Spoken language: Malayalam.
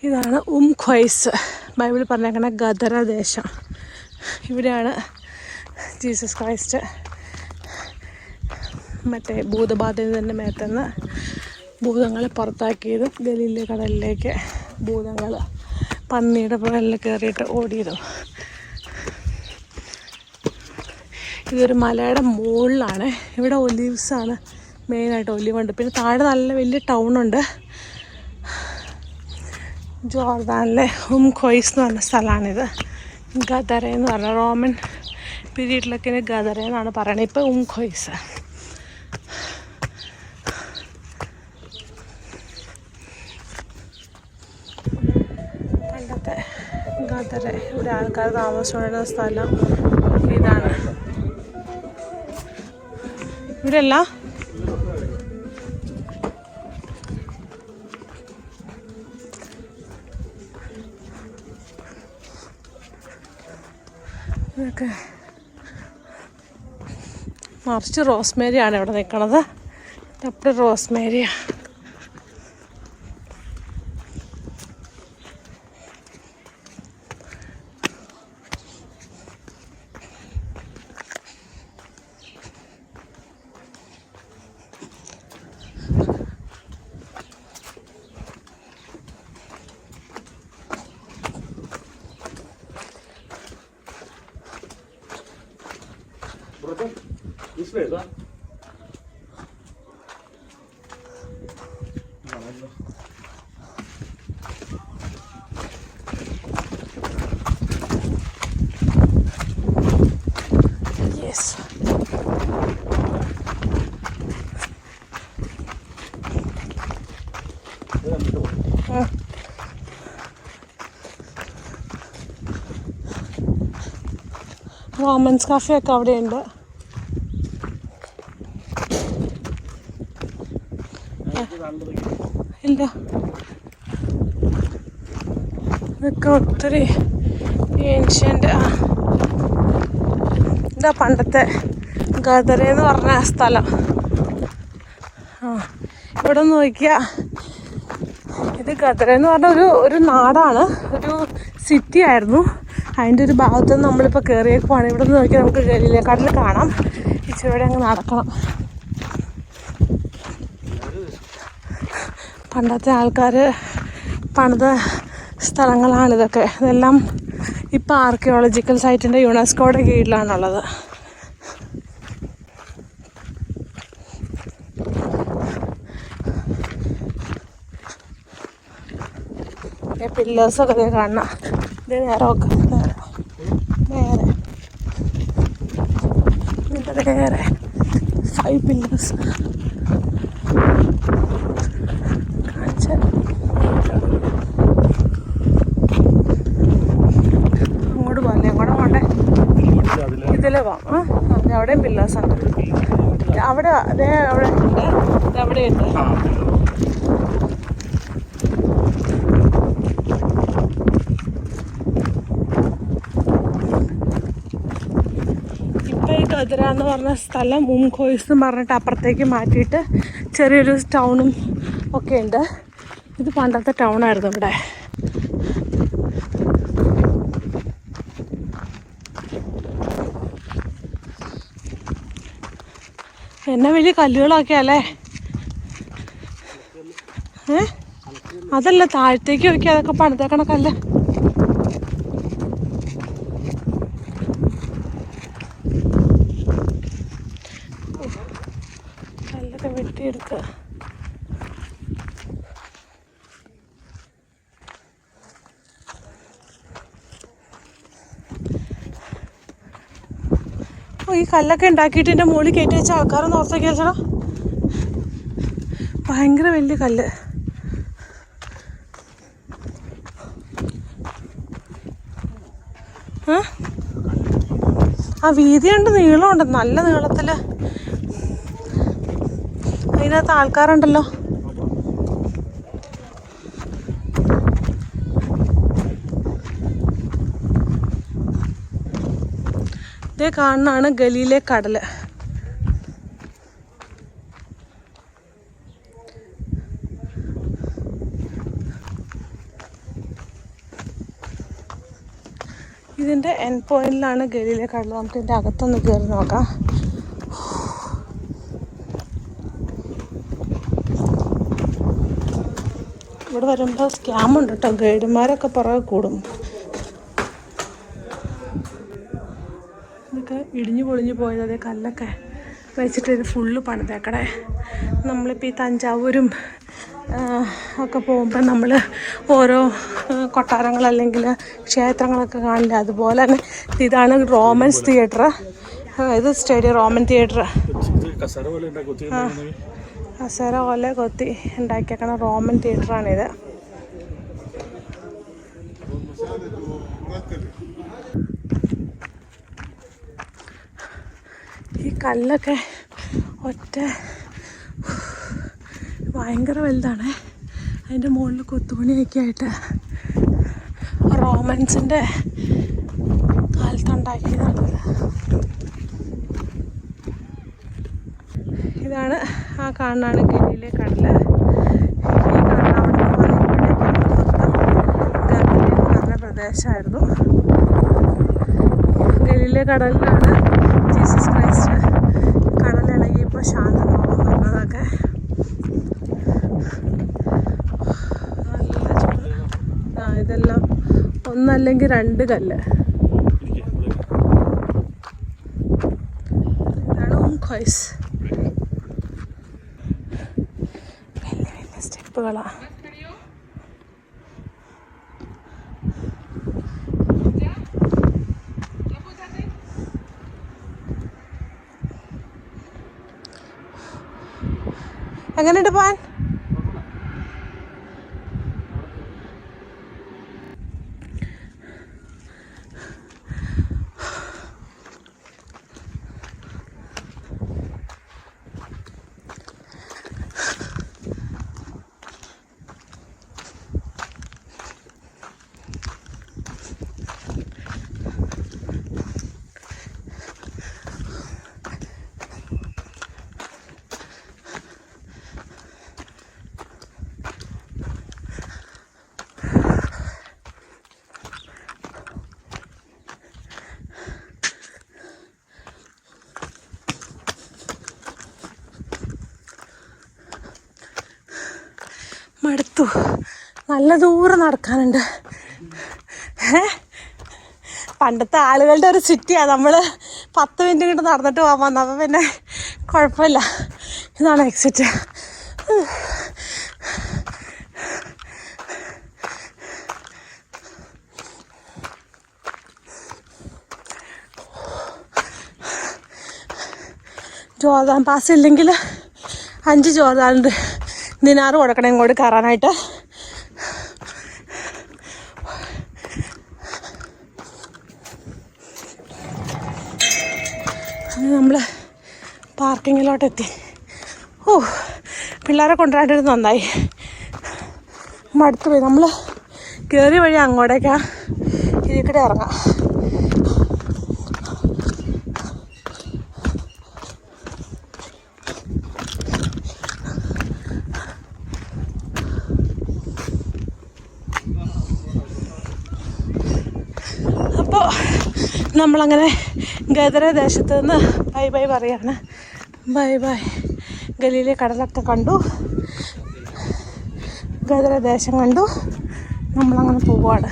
ഇതാണ് ഖ്വൈസ്, ബൈബിളിൽ പറഞ്ഞേക്കുന്ന ഗദര ദേശം. ഇവിടെയാണ് ജീസസ് ക്രൈസ്റ്റ് മറ്റേ ഭൂതബാധയിൽ തന്നെ മേത്തുനിന്ന് ഭൂതങ്ങളെ പുറത്താക്കിയതും ഗലീല കടലിലേക്ക് ഭൂതങ്ങൾ പന്നിയുടെ പുറകിൽ കയറിയിട്ട് ഓടിയതും. ഇതൊരു മലയുടെ മുകളിലാണ്. ഇവിടെ ഒലീവ്സാണ് മെയിനായിട്ട്, ഒലിവുണ്ട്. പിന്നെ താഴെ നല്ല വലിയ ടൗണുണ്ട്. ജോർദാനിലെ ഖ്വൈസ് എന്ന് പറഞ്ഞ സ്ഥലമാണിത്. ഗദര എന്ന് പറഞ്ഞ റോമൻ പീരീഡിലൊക്കെ ഗദര എന്നാണ് പറയുന്നത്. ഇപ്പോൾ ഖ്വൈസ്. പണ്ടത്തെ ഗദര, ഇവിടെ ആൾക്കാർ താമസിച്ചുകൊണ്ടിരുന്ന സ്ഥലം ഇതാണ്. ഇവിടെയല്ല ഇതൊക്കെ മറിച്ച് റോസ്മേരിയാണ് ഇവിടെ നിൽക്കണത്. എപ്പോഴും റോസ്മേരിയാണ്. This way, huh? Yes. Romans cafe ഒക്കെ അവിടെയുണ്ട്. ഇല്ല, ഇതൊക്കെ ഒത്തിരി ഏൻഷ്യൻ്റ്. ഇതാ പണ്ടത്തെ ഗദര എന്ന് പറഞ്ഞ സ്ഥലം. ഇവിടെ നോക്കിയാൽ ഇത് ഗദര എന്ന് പറഞ്ഞ ഒരു നാടാണ്, ഒരു സിറ്റി ആയിരുന്നു. അതിൻ്റെ ഒരു ഭാഗത്ത് നിന്ന് നമ്മളിപ്പോൾ കയറിയേക്കുവാണ്. ഇവിടെ നിന്ന് നോക്കിയാൽ നമുക്ക് ഗലീല കടൽ കാണാം. ഇച്ചിരി അങ്ങ് നടക്കണം. പണ്ടത്തെ ആൾക്കാർ പണിത സ്ഥലങ്ങളാണിതൊക്കെ. ഇതെല്ലാം ഇപ്പോൾ ആർക്കിയോളജിക്കൽ സൈറ്റിൻ്റെ യുനെസ്കോയുടെ കീഴിലാണുള്ളത്. പില്ലേഴ്സൊക്കെ കാണണം. ഇത് നേരമൊക്കെ നേരെ ഇതിൻ്റെ നേരെ 5 പില്ലേഴ്സ് കാണിച്ച്. അങ്ങോട്ട് പോലെ അങ്ങോട്ട് പോണ്ടേ, ഇതിലേ പോവാം. അവിടെയും പില്ലേഴ്സുണ്ട്. അവിടെ അതേ അവിടെ ഉണ്ട്, ഇതവിടെയുണ്ട്. ഗദര എന്ന് പറഞ്ഞ സ്ഥലം ഖ്വൈസ് എന്ന് പറഞ്ഞിട്ട് അപ്പുറത്തേക്ക് മാറ്റിയിട്ട് ചെറിയൊരു ടൗണും ഒക്കെ ഉണ്ട്. ഇത് പണ്ടത്തെ ടൗണായിരുന്നു ഇവിടെ. എന്നെ വലിയ കല്ലുകളൊക്കെ അല്ലേ. അതല്ല, താഴത്തേക്ക് നോക്കി അതൊക്കെ പണിതേക്കണ കല്ല്. കല്ലൊക്കെ വെട്ടിയെടുക്കുക. ഈ കല്ലൊക്കെ ഉണ്ടാക്കിയിട്ട് എൻ്റെ മുകളിൽ കയറ്റി വെച്ച ആൾക്കാരൊന്ന് ഓർത്തേക്ക് വെച്ചടാ. ഭയങ്കര വലിയ കല്ല്. ആ വീതിയുണ്ട്, നീളമുണ്ട്, നല്ല നീളത്തിൽ. അതിനകത്ത് ആൾക്കാരുണ്ടല്ലോ. ഇതേ കാണുന്നതാണ് ഗലീലെ കടൽ. ഇതിൻ്റെ എൻഡ് പോയിന്റിലാണ് ഗലീലെ കടൽ. നമുക്ക് ഇതിൻ്റെ അകത്തൊന്ന് കയറി നോക്കാം. ഇവിടെ വരുമ്പോൾ സ്കാമുണ്ട് കേട്ടോ. ഗൈഡുമാരൊക്കെ പുറകെ കൂടും. ഇതൊക്കെ ഇടിഞ്ഞു പൊളിഞ്ഞു പോയത്. അതേ കല്ലൊക്കെ വെച്ചിട്ട് ഇത് ഫുള്ള് പണിതേക്കണേ. നമ്മളിപ്പോൾ ഈ തഞ്ചാവൂരും ഒക്കെ പോകുമ്പോൾ നമ്മൾ ഓരോ കൊട്ടാരങ്ങൾ അല്ലെങ്കിൽ ക്ഷേത്രങ്ങളൊക്കെ കാണില്ല. അതുപോലെ തന്നെ ഇതാണ് റോമൻസ് തിയേറ്റർ. ഇത് സ്റ്റേഡിയം റോമൻ തിയേറ്റർ. കസേര പോലെ കൊത്തി ഉണ്ടാക്കിയേക്കണ റോമൻ തിയേറ്ററാണിത്. ഈ കല്ലൊക്കെ ഒറ്റ ഭയങ്കര വലുതാണ്. അതിൻ്റെ മുകളിൽ കൊത്തുപണിയൊക്കെ ആയിട്ട് റോമൻസിൻ്റെ കാലത്തുണ്ടാക്കിയതാണിത്. ഇതാണ് ആ കാണാണ് ഗലീലെ കടൽ. ഈ കാണുന്ന അവിടെ പറഞ്ഞ പ്രദേശമായിരുന്നു. ഗലീലെ കടലിലാണ് ജീസസ് ക്രൈസ്റ്റ് കടലിളകിയപ്പോൾ ശാന്തമാകും പറഞ്ഞതൊക്കെ. ഇതെല്ലാം ഒന്നല്ലെങ്കിൽ രണ്ട് കല്ല്. ഇതാണ് ഉംഖോയ്സ്. വലിയ വലിയ സ്റ്റെപ്പുകളാണ്. എങ്ങനെയുണ്ട് പോവാൻ? മടുത്തു. നല്ല ദൂരം നടക്കാനുണ്ട്. പണ്ടത്തെ ആളുകളുടെ ഒരു സിറ്റിയാണ്. നമ്മൾ 10 മിനിറ്റ് കൊണ്ട് നടന്നിട്ട് പോകാൻ വന്നത്. അപ്പം പിന്നെ കുഴപ്പമില്ല. ഇതാണ് എക്സിറ്റ്. ജോർദാൻ പാസ് ഇല്ലെങ്കിൽ 5 ജോർദാനുണ്ട് ദിനാറ് കൊടുക്കണം ഇങ്ങോട്ട് കയറാനായിട്ട്. അങ്ങനെ നമ്മൾ പാർക്കിങ്ങിലോട്ടെത്തി. പിള്ളേരെ കൊണ്ടുവരാണ്ടിരുന്ന് നന്നായി. മടുത്തു പോയി. നമ്മൾ കയറിയ വഴി അങ്ങോട്ടേക്കാണ്. ഇതിൽക്കൂടെ ഇറങ്ങാം. അപ്പോൾ നമ്മളങ്ങനെ ഗദര ദേശത്ത് നിന്ന് ബൈ ബൈ പറയാണ്. Bye bye. ഗലീലെ കടലൊക്കെ കണ്ടു, ഗദര ദേശം കണ്ടു. നമ്മളങ്ങനെ പോവുകയാണ്.